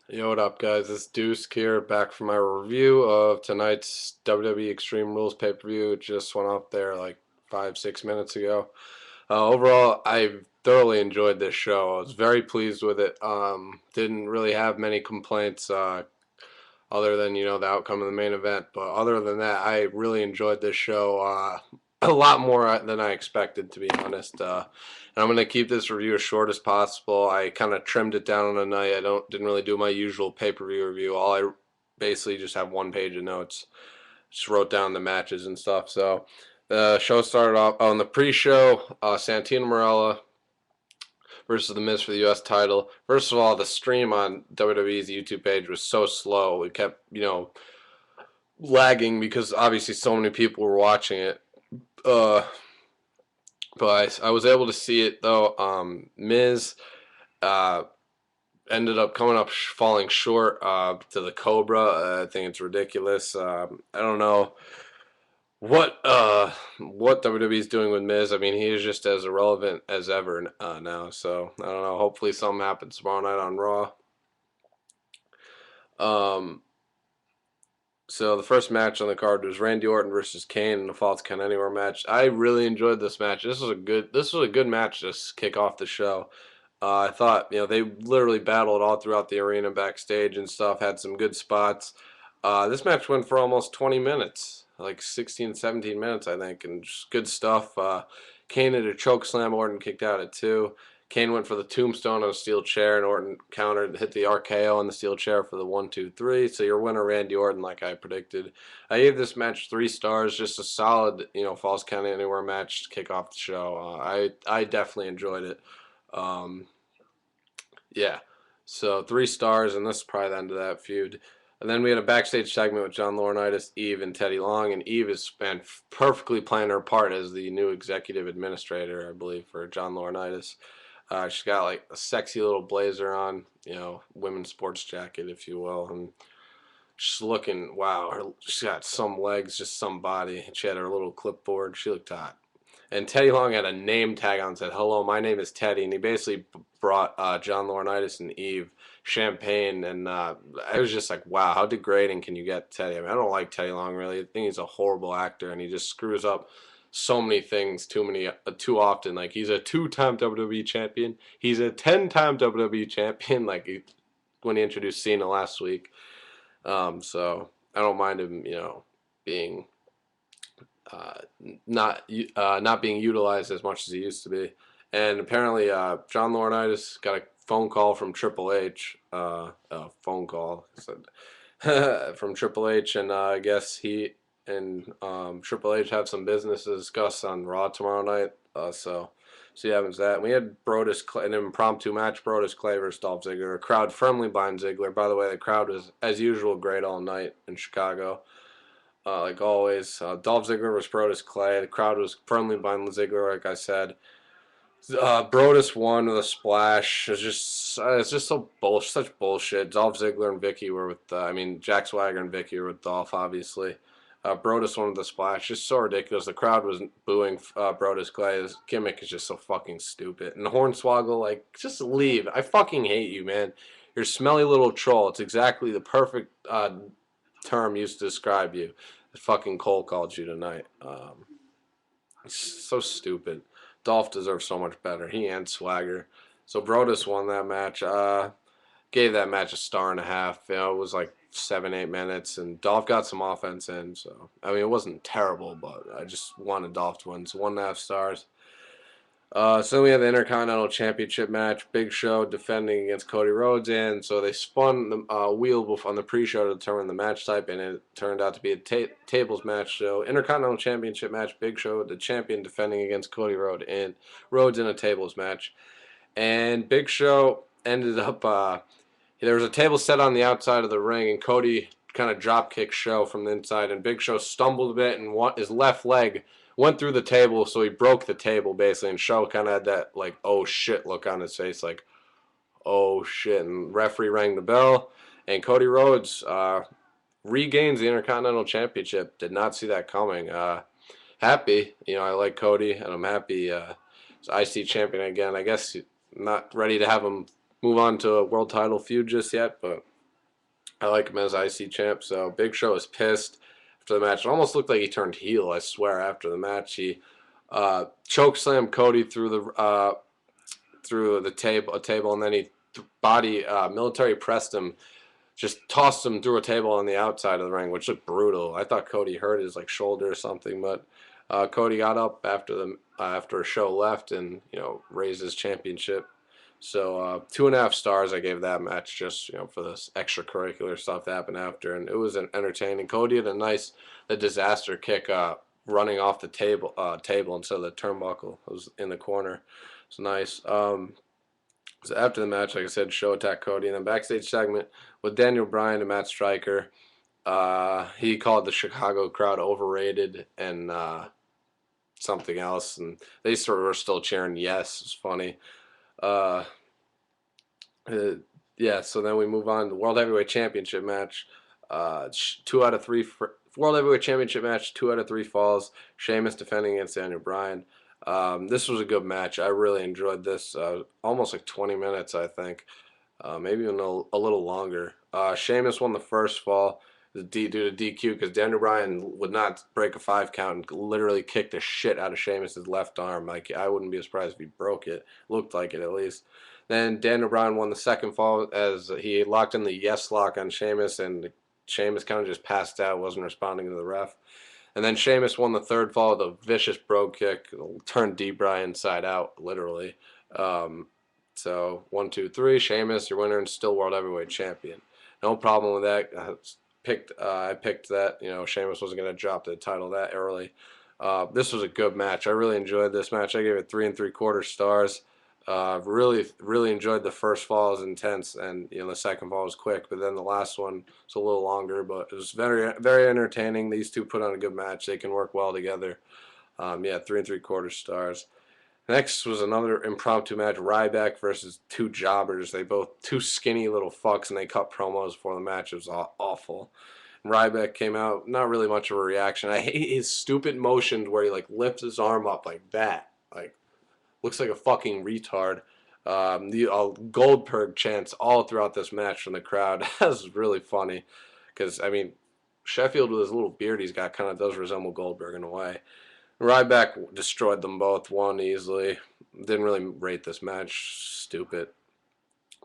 Yo, what up, guys? It's Deuce here, back for my review of tonight's WWE Extreme Rules pay-per-view. It just went up there like 5, 6 minutes ago. Overall, I thoroughly enjoyed this show. I was very pleased with it. Didn't really have many complaints other than the outcome of the main event. But other than that, I really enjoyed this show a lot more than I expected, to be honest. And I'm gonna keep this review as short as possible. I kind of trimmed it down on a night. Didn't really do my usual pay-per-view review. All I basically just have one page of notes. Just wrote down the matches and stuff. So the show started off on the pre-show. Santino Marella versus The Miz for the U.S. title. First of all, the stream on WWE's YouTube page was so slow. It kept, lagging because obviously so many people were watching it. Uh, but I was able to see it though. Miz uh, ended up falling short to the Cobra. I think it's ridiculous. I don't know what WWE is doing with Miz. I mean, he is just as irrelevant as ever now. So I don't know. Hopefully, something happens tomorrow night on Raw. Um, so the first match on the card was Randy Orton versus Kane in a Falls Count Anywhere match. I really enjoyed this match. This was a good match to kick off the show. I thought they literally battled all throughout the arena, backstage and stuff. Had some good spots. This match went for almost 20 minutes, like 16, 17 minutes, I think, and just good stuff. Kane had a choke slam. Orton kicked out at 2. Kane went for the tombstone on a steel chair, and Orton countered, hit the RKO on the steel chair for the 1, 2, 3. So your winner, Randy Orton, like I predicted. I gave this match 3 stars, just a solid, Falls Count Anywhere match to kick off the show. I definitely enjoyed it. Um, yeah. So 3 stars, and this is probably the end of that feud. And then we had a backstage segment with John Laurinaitis, Eve, and Teddy Long, and Eve is been perfectly playing her part as the new executive administrator, I believe, for John Laurinaitis. She's got like a sexy little blazer on, women's sports jacket, if you will, and she's looking wow. She's got some legs, just some body. She had her little clipboard. She looked hot. And Teddy Long had a name tag on and said, "Hello, my name is Teddy," and he basically brought John Laurinaitis and Eve champagne, and I was just like, "Wow, how degrading can you get, Teddy?" I mean, I don't like Teddy Long really. I think he's a horrible actor, and he just screws up so many things too often. Like he's a 2-time WWE champion, he's a 10-time WWE champion. Like when he introduced Cena last week, so I don't mind him, being uh, not being utilized as much as he used to be. And apparently, John Laurinaitis got a phone call from Triple H. A phone call from Triple H, and I guess he and Triple H have some business to discuss on Raw tomorrow night. So see what happens that. And we had an impromptu match, Brodus Clay versus Dolph Ziggler. A crowd firmly behind Ziggler. By the way, the crowd was, as usual, great all night in Chicago. Like always, Dolph Ziggler was Brodus Clay. The crowd was firmly behind Ziggler, like I said. Brodus won with a splash. It's just such bullshit. Dolph Ziggler and Vicky were with, Jack Swagger and Vicky were with Dolph, obviously. Brodus won with the splash. Just so ridiculous. The crowd was booing Brodus Clay. His gimmick is just so fucking stupid. And Hornswoggle, like, just leave. I fucking hate you, man. You're a smelly little troll. It's exactly the perfect term used to describe you. That fucking Cole called you tonight. It's so stupid. Dolph deserves so much better. He and Swagger. So Brodus won that match. Gave that match a star and a half. It was like 7, 8 minutes, and Dolph got some offense in. So I mean, it wasn't terrible, but I just wanted Dolph to win. So 1.5 stars. So we have the Intercontinental Championship match. Big Show defending against Cody Rhodes, and so they spun the wheel on the pre-show to determine the match type, and it turned out to be a tables match. So Intercontinental Championship match. Big Show, the champion, defending against Cody Rhodes in a tables match, and Big Show ended up. There was a table set on the outside of the ring, and Cody kind of drop kicked Show from the inside, and Big Show stumbled a bit, and his left leg went through the table, so he broke the table basically, and Show kind of had that like oh shit look on his face, like oh shit, and referee rang the bell, and Cody Rhodes regains the Intercontinental Championship. Did not see that coming. Happy, I like Cody, and I'm happy. IC champion again. I guess not ready to have him move on to a world title feud just yet, but I like him as IC champ. So Big Show was pissed after the match. It almost looked like he turned heel, I swear, after the match. He choke slammed Cody through the table, and then he military pressed him, just tossed him through a table on the outside of the ring, which looked brutal. I thought Cody hurt his like shoulder or something, but Cody got up after a show left and raised his championship. So 2.5 stars I gave that match, just for this extracurricular stuff that happened after, and it was entertaining. Cody had a disaster kick running off the table instead of the turnbuckle. It was in the corner. It's nice. So after the match, like I said, show attacked Cody, and then backstage segment with Daniel Bryan and Matt Striker. He called the Chicago crowd overrated and something else, and they sort of were still cheering yes. It's funny. Yeah, so then we move on to the World Heavyweight Championship match. 2 out of 3 World Heavyweight Championship match, 2 out of 3 falls. Sheamus defending against Daniel Bryan. This was a good match. I really enjoyed this. Almost like 20 minutes, I think. Maybe even a little longer. Sheamus won the first fall due to DQ because Daniel Bryan would not break a 5 count and literally kicked the shit out of Sheamus' left arm. Like, I wouldn't be surprised if he broke it. Looked like it, at least. Then Daniel Bryan won the second fall as he locked in the yes lock on Sheamus, and Sheamus kind of just passed out, wasn't responding to the ref. And then Sheamus won the third fall with a vicious brogue kick, turned D. Bryan inside out, literally. So 1, 2, 3, Sheamus, your winner and still World Heavyweight Champion. No problem with that. I picked that. Sheamus wasn't going to drop the title that early. This was a good match. I really enjoyed this match. I gave it 3 3/4 stars. Really enjoyed the first fall. It was intense, and the second fall was quick, but then the last one was a little longer, but it was very, very entertaining. These two put on a good match. They can work well together. Yeah, 3 3/4 stars. Next was another impromptu match, Ryback versus 2 jobbers. They both 2 skinny little fucks, and they cut promos before the match. It was awful. Ryback came out, not really much of a reaction. I hate his stupid motions where he lifts his arm up like that, looks like a fucking retard. The Goldberg chants all throughout this match from the crowd. That was really funny because Sheffield with his little beard he's got kind of does resemble Goldberg in a way. Ryback destroyed them both, won easily. Didn't really rate this match. Stupid.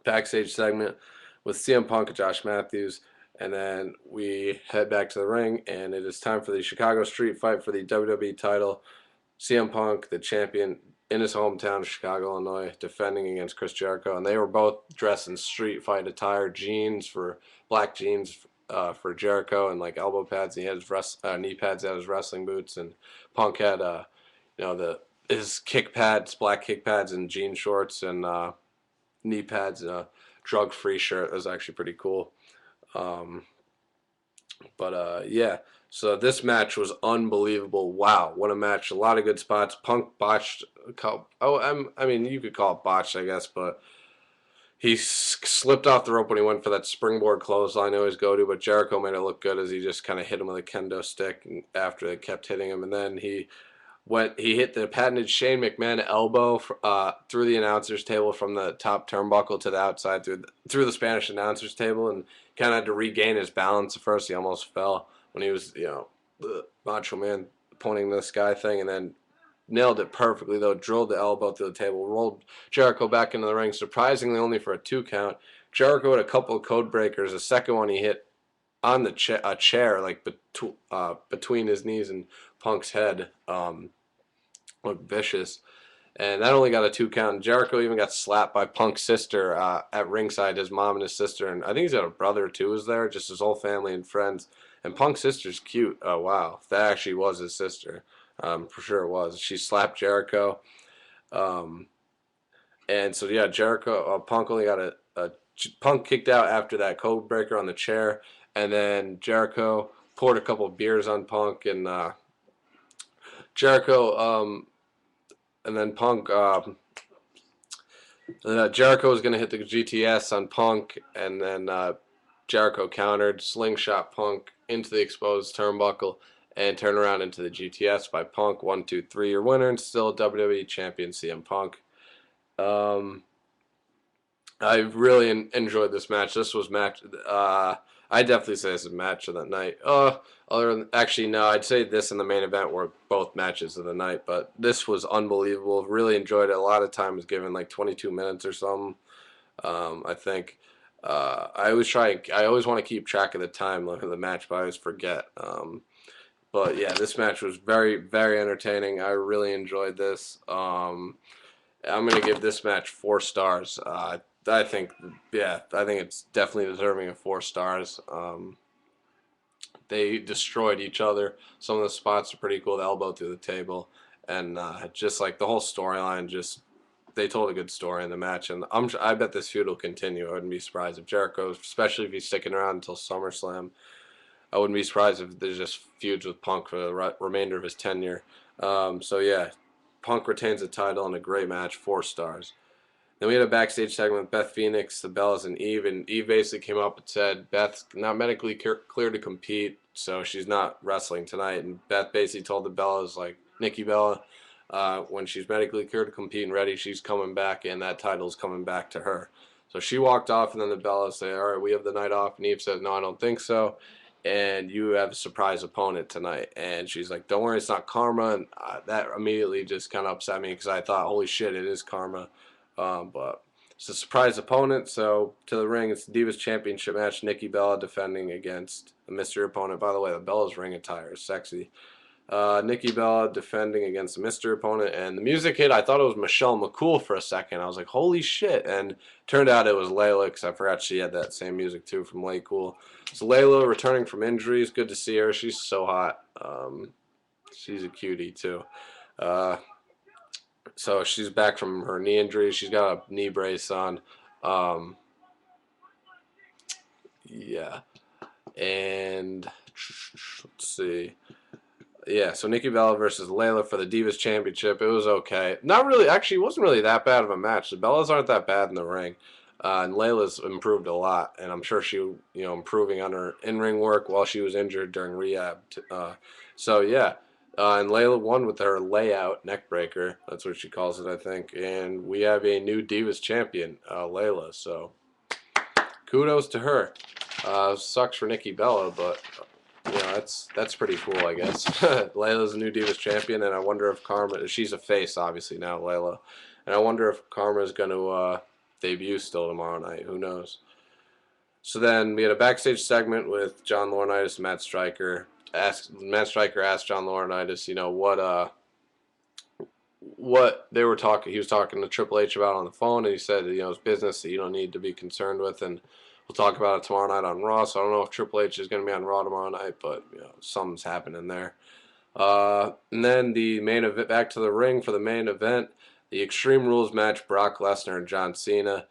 Backstage segment with CM Punk and Josh Matthews. And then we head back to the ring, and it is time for the Chicago Street Fight for the WWE title. CM Punk, the champion, in his hometown of Chicago, Illinois, defending against Chris Jericho. And they were both dressed in street fight attire, black jeans for Jericho, and elbow pads. And he had his knee pads at his wrestling boots, and Punk had his kick pads, black kick pads, and jean shorts and knee pads, and a drug-free shirt. It was actually pretty cool. Yeah. So this match was unbelievable. Wow, what a match! A lot of good spots. Punk botched. You could call it botched, I guess, but he slipped off the rope when he went for that springboard clothesline I always go to. But Jericho made it look good as he just kind of hit him with a kendo stick after they kept hitting him, and then he hit the patented Shane McMahon elbow through the announcer's table from the top turnbuckle to the outside through the Spanish announcer's table, and kind of had to regain his balance at first. He almost fell when he was, the Macho Man pointing the sky thing, and then nailed it perfectly, though. Drilled the elbow through the table, rolled Jericho back into the ring, surprisingly only for a 2 count. Jericho had a couple of code breakers. The second one he hit on the chair, between his knees and Punk's head. Looked vicious. And that only got a 2 count. And Jericho even got slapped by Punk's sister at ringside, his mom and his sister. And I think he's got a brother, too, was there, just his whole family and friends. And Punk's sister's cute. Oh, wow. That actually was his sister. For sure it was. She slapped Jericho. And so, yeah, Punk only got Punk kicked out after that code breaker on the chair. And then Jericho poured a couple of beers on Punk. And Jericho... And then Punk, Jericho was going to hit the GTS on Punk, and then Jericho countered, slingshot Punk into the exposed turnbuckle, and turn around into the GTS by Punk. 1, 2, 3, your winner, and still WWE Champion CM Punk. I really enjoyed this match. This was match. I definitely say this is match of the night. Other than actually no, I'd say this and the main event were both matches of the night. But this was unbelievable. Really enjoyed it. A lot of time was given, like 22 minutes or something. I think. I always try. I always want to keep track of the time of the match, but I always forget. But yeah, this match was very, very entertaining. I really enjoyed this. I'm gonna give this match 4 stars. I think, yeah, I think it's definitely deserving of 4 stars. They destroyed each other. Some of the spots are pretty cool. The elbow through the table, and just like the whole storyline, just they told a good story in the match. And I bet this feud will continue. I wouldn't be surprised if Jericho, especially if he's sticking around until SummerSlam. I wouldn't be surprised if there's just feuds with Punk for the remainder of his tenure. So yeah, Punk retains the title in a great match, 4 stars. Then we had a backstage segment with Beth Phoenix, the Bellas, and Eve basically came up and said Beth's not medically clear to compete, so she's not wrestling tonight. And Beth basically told the Bellas, like, Nikki Bella, when she's medically cleared to compete and ready, she's coming back, and that title's coming back to her. So she walked off, and then the Bellas say, all right, we have the night off. And Eve says, no, I don't think so. And you have a surprise opponent tonight. And she's like, don't worry, it's not Karma. And that immediately just kind of upset me because I thought, holy shit, it is Karma. But it's a surprise opponent. So to the ring, it's the Divas Championship match. Nikki Bella defending against a mystery opponent. By the way, the Bella's ring attire is sexy. Nikki Bella defending against a mystery opponent, and the music hit. I thought it was Michelle McCool for a second. I was like, holy shit. And turned out it was Layla, because I forgot she had that same music too from Lay Cool. So Layla returning from injuries. Good to see her. She's so hot. She's a cutie too. Uh, so she's back from her knee injury. She's got a knee brace on. Um, yeah. And let's see. Yeah, so Nikki Bella versus Layla for the Divas Championship. It was okay. Not really. Actually, it wasn't really that bad of a match. The Bellas aren't that bad in the ring. And Layla's improved a lot. And I'm sure she, improving on her in-ring work while she was injured during rehab. So, yeah. And Layla won with her layout neckbreaker. That's what she calls it, I think. And we have a new Divas champion, Layla. So, kudos to her. Sucks for Nikki Bella, but that's pretty cool, I guess. Layla's a new Divas champion, and I wonder if Karma. She's a face, obviously now, Layla, and I wonder if Karma is going to debut still tomorrow night. Who knows? So then we had a backstage segment with John Laurinaitis and Matt Striker. Matt Striker asked John Laurinaitis, what they were talking. He was talking to Triple H about on the phone, and he said, it's business that you don't need to be concerned with, and we'll talk about it tomorrow night on Raw. So I don't know if Triple H is going to be on Raw tomorrow night, but something's happening there. And then the main event, back to the ring for the main event, the Extreme Rules match: Brock Lesnar and John Cena.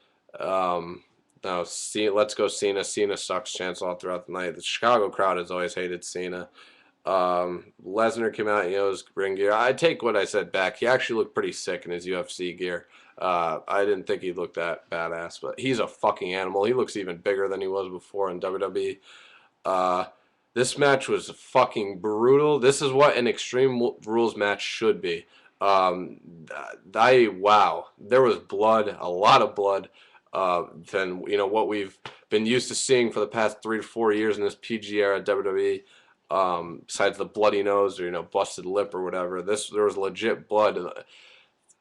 No, let's go Cena. Cena sucks chance all throughout the night. The Chicago crowd has always hated Cena. Lesnar came out in his ring gear. I take what I said back. He actually looked pretty sick in his UFC gear. I didn't think he looked that badass, but he's a fucking animal. He looks even bigger than he was before in WWE. This match was fucking brutal. This is what an Extreme Rules match should be. Wow, there was blood, a lot of blood. Than what we've been used to seeing for the past 3 to 4 years in this PG era WWE. Besides the bloody nose or busted lip or whatever, there was legit blood.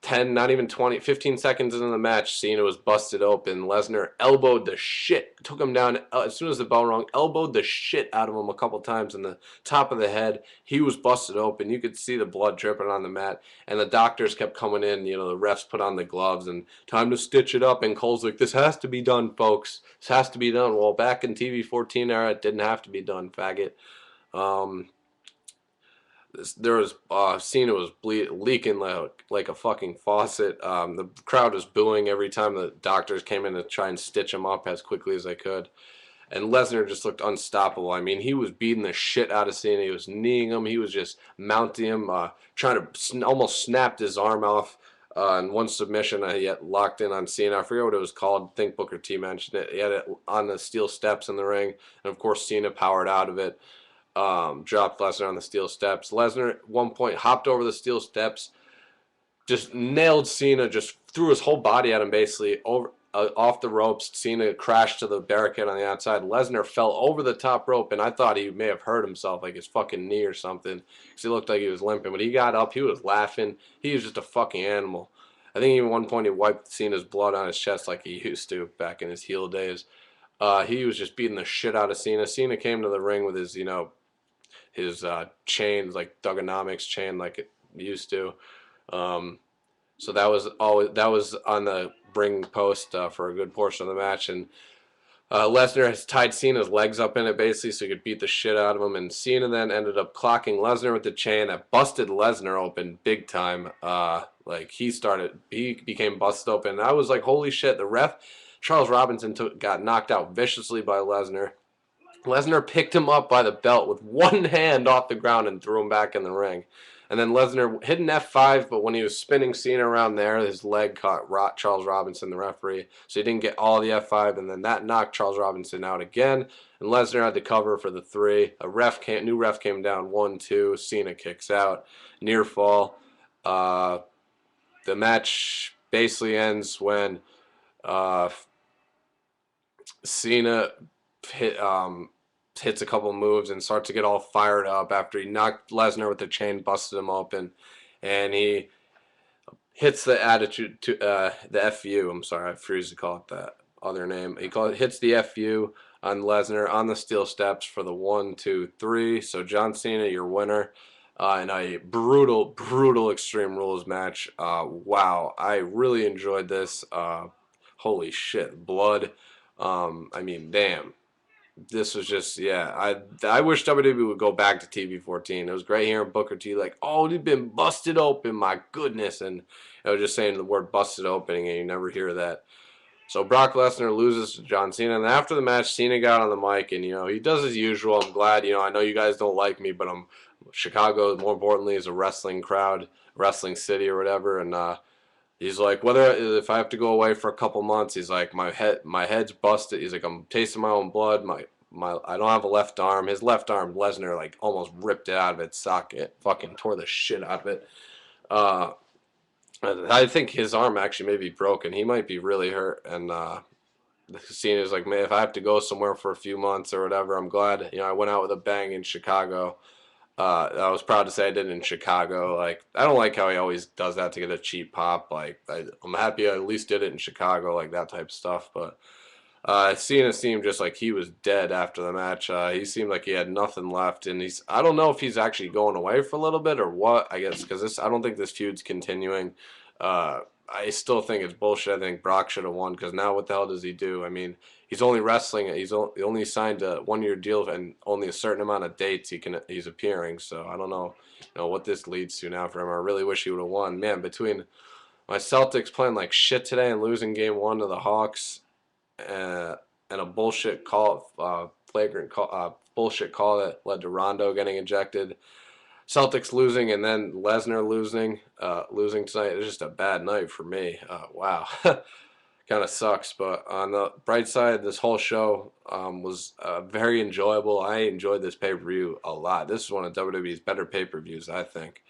10, not even 20, 15 seconds into the match, Cena was busted open. Lesnar elbowed the shit, took him down as soon as the bell rung, elbowed the shit out of him a couple times in the top of the head. He was busted open. You could see the blood dripping on the mat, and the doctors kept coming in. The refs put on the gloves and time to stitch it up. And Cole's like, "This has to be done, folks. This has to be done." Well, back in TV 14 era, it didn't have to be done, faggot. Cena was leaking like a fucking faucet. The crowd was booing every time the doctors came in to try and stitch him up as quickly as they could. And Lesnar just looked unstoppable. I mean, he was beating the shit out of Cena. He was kneeing him. He was just mounting him, trying to almost snapped his arm off. In one submission, he had locked in on Cena. I forget what it was called. I think Booker T mentioned it. He had it on the steel steps in the ring. And, of course, Cena powered out of it. Dropped Lesnar on the steel steps. Lesnar at one point hopped over the steel steps, just nailed Cena, just threw his whole body at him basically over off the ropes. Cena crashed to the barricade on the outside. Lesnar fell over the top rope, and I thought he may have hurt himself, like his fucking knee or something, because he looked like he was limping. But he got up. He was laughing. He was just a fucking animal. I think even one point he wiped Cena's blood on his chest like he used to back in his heel days. He was just beating the shit out of Cena. Cena came to the ring with his, his chains, like Thugonomics chain, like it used to. So that was on the ring post for a good portion of the match, and Lesnar has tied Cena's legs up in it basically so he could beat the shit out of him, and Cena then ended up clocking Lesnar with the chain that busted Lesnar open big time. Like he became busted open. And I was like, holy shit! The ref, Charles Robinson, got knocked out viciously by Lesnar. Lesnar picked him up by the belt with one hand off the ground and threw him back in the ring. And then Lesnar hit an F5, but when he was spinning Cena around there, his leg caught Charles Robinson, the referee. So he didn't get all the F5, and then that knocked Charles Robinson out again. And Lesnar had to cover for the 3. New ref came down 1-2. Cena kicks out. Near fall. The match basically ends when Cena hits a couple moves and starts to get all fired up after he knocked Lesnar with the chain, busted him open, and he hits the attitude to the FU. I'm sorry, I refuse to call it that other name. Hits the FU on Lesnar on the steel steps for the 1, 2, 3. So John Cena, your winner. In a brutal Extreme Rules match. Wow, I really enjoyed this. Holy shit, blood. I mean, damn. This was just, yeah. I wish WWE would go back to TV 14. It was great hearing Booker T like, oh, he's been busted open, my goodness. And I was just saying the word busted opening, and you never hear that. So Brock Lesnar loses to John Cena. And after the match, Cena got on the mic, and, he does his usual. I'm glad, I know you guys don't like me, but Chicago, more importantly, is a wrestling crowd, wrestling city or whatever. And he's like, if I have to go away for a couple months, he's like, my head's busted. He's like, I'm tasting my own blood. I don't have a left arm. His left arm, Lesnar, like almost ripped it out of its socket. Fucking tore the shit out of it. I think his arm actually may be broken. He might be really hurt. And Cena's like, man, if I have to go somewhere for a few months or whatever, I'm glad. I went out with a bang in Chicago. I was proud to say I did it in Chicago. Like, I don't like how he always does that to get a cheap pop. Like, I'm happy I at least did it in Chicago, like that type of stuff. But Cena seemed just like he was dead after the match. He seemed like he had nothing left, and I don't know if he's actually going away for a little bit or what. I guess because I don't think this feud's continuing. I still think it's bullshit. I think Brock should have won because now what the hell does he do? I mean, he's only wrestling. He only signed a 1-year deal and only a certain amount of dates he's appearing. So I don't know, what this leads to now for him. I really wish he would have won. Man, between my Celtics playing like shit today and losing Game 1 to the Hawks, and a bullshit call, flagrant call, bullshit call that led to Rondo getting ejected. Celtics losing and then Lesnar losing tonight. It was just a bad night for me. Wow. Kind of sucks, but on the bright side, this whole show was very enjoyable. I enjoyed this pay-per-view a lot. This is one of WWE's better pay-per-views, I think.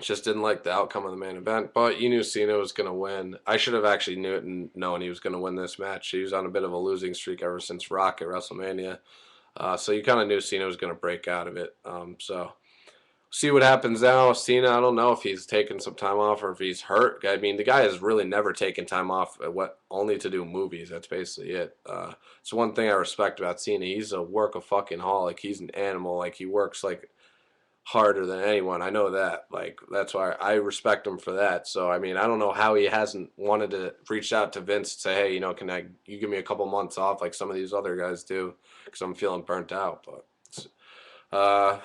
Just didn't like the outcome of the main event, but you knew Cena was going to win. I should have actually known he was going to win this match. He was on a bit of a losing streak ever since Rock at WrestleMania. So you kind of knew Cena was going to break out of it. So see what happens now. Cena, I don't know if he's taking some time off or if he's hurt. I mean, the guy has really never taken time off only to do movies. That's basically it. It's one thing I respect about Cena. He's a workaholic. He's an animal. Like, he works like harder than anyone. I know that. Like, that's why I respect him for that. So I mean, I don't know how he hasn't wanted to reach out to Vince and say, hey, can you give me a couple months off like some of these other guys do, because I'm feeling burnt out. But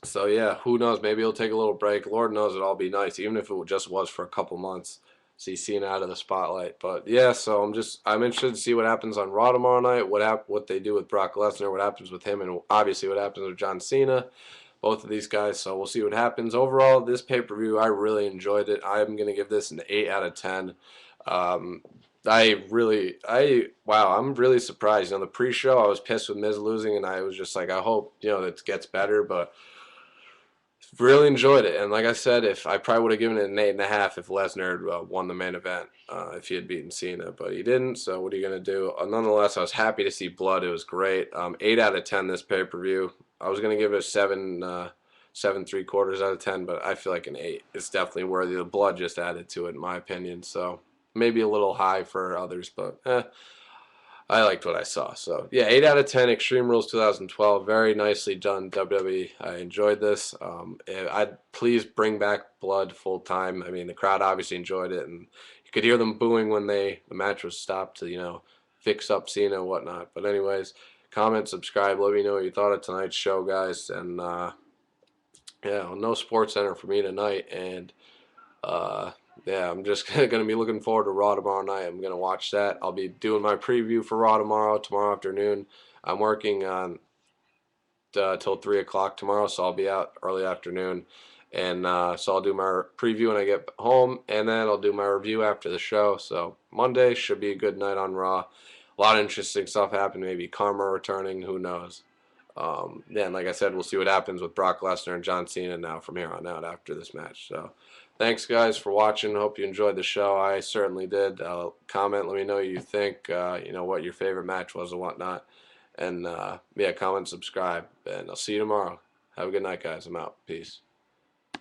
so yeah, who knows? Maybe he'll take a little break. Lord knows it'll all be nice, even if it just was for a couple months. See Cena out of the spotlight. But yeah, so I'm interested to see what happens on Raw tomorrow night. What they do with Brock Lesnar, what happens with him, and obviously what happens with John Cena. Both of these guys, so we'll see what happens. Overall, this pay-per-view, I really enjoyed it. I'm going to give this an 8 out of 10. Wow, I'm really surprised. The pre-show, I was pissed with Miz losing, and I was just like, I hope, it gets better, but Really enjoyed it, and like I said, if I probably would have given it an 8.5 if Lesnar won the main event, if he had beaten Cena, but he didn't. So what are you gonna do? Nonetheless, I was happy to see blood. It was great. 8 out of 10 this pay per view. I was gonna give it a 7.75 out of 10, but I feel like an 8. It's definitely worthy. The blood just added to it, in my opinion. So maybe a little high for others, but I liked what I saw. So, yeah, 8 out of 10, Extreme Rules 2012. Very nicely done, WWE. I enjoyed this. I'd please bring back blood full time. I mean, the crowd obviously enjoyed it, and you could hear them booing when the match was stopped to, fix up Cena and whatnot. But, anyways, comment, subscribe. Let me know what you thought of tonight's show, guys. And, yeah, no Sports Center for me tonight. And, uh, yeah, I'm just going to be looking forward to Raw tomorrow night. I'm going to watch that. I'll be doing my preview for Raw tomorrow afternoon. I'm working on till 3 o'clock tomorrow, so I'll be out early afternoon. And so I'll do my preview when I get home, and then I'll do my review after the show. So Monday should be a good night on Raw. A lot of interesting stuff happened. Maybe Karma returning. Who knows? Yeah, and like I said, we'll see what happens with Brock Lesnar and John Cena now from here on out after this match. So thanks, guys, for watching. Hope you enjoyed the show. I certainly did. Comment. Let me know what you think. What your favorite match was and whatnot. And, yeah, comment, subscribe. And I'll see you tomorrow. Have a good night, guys. I'm out. Peace.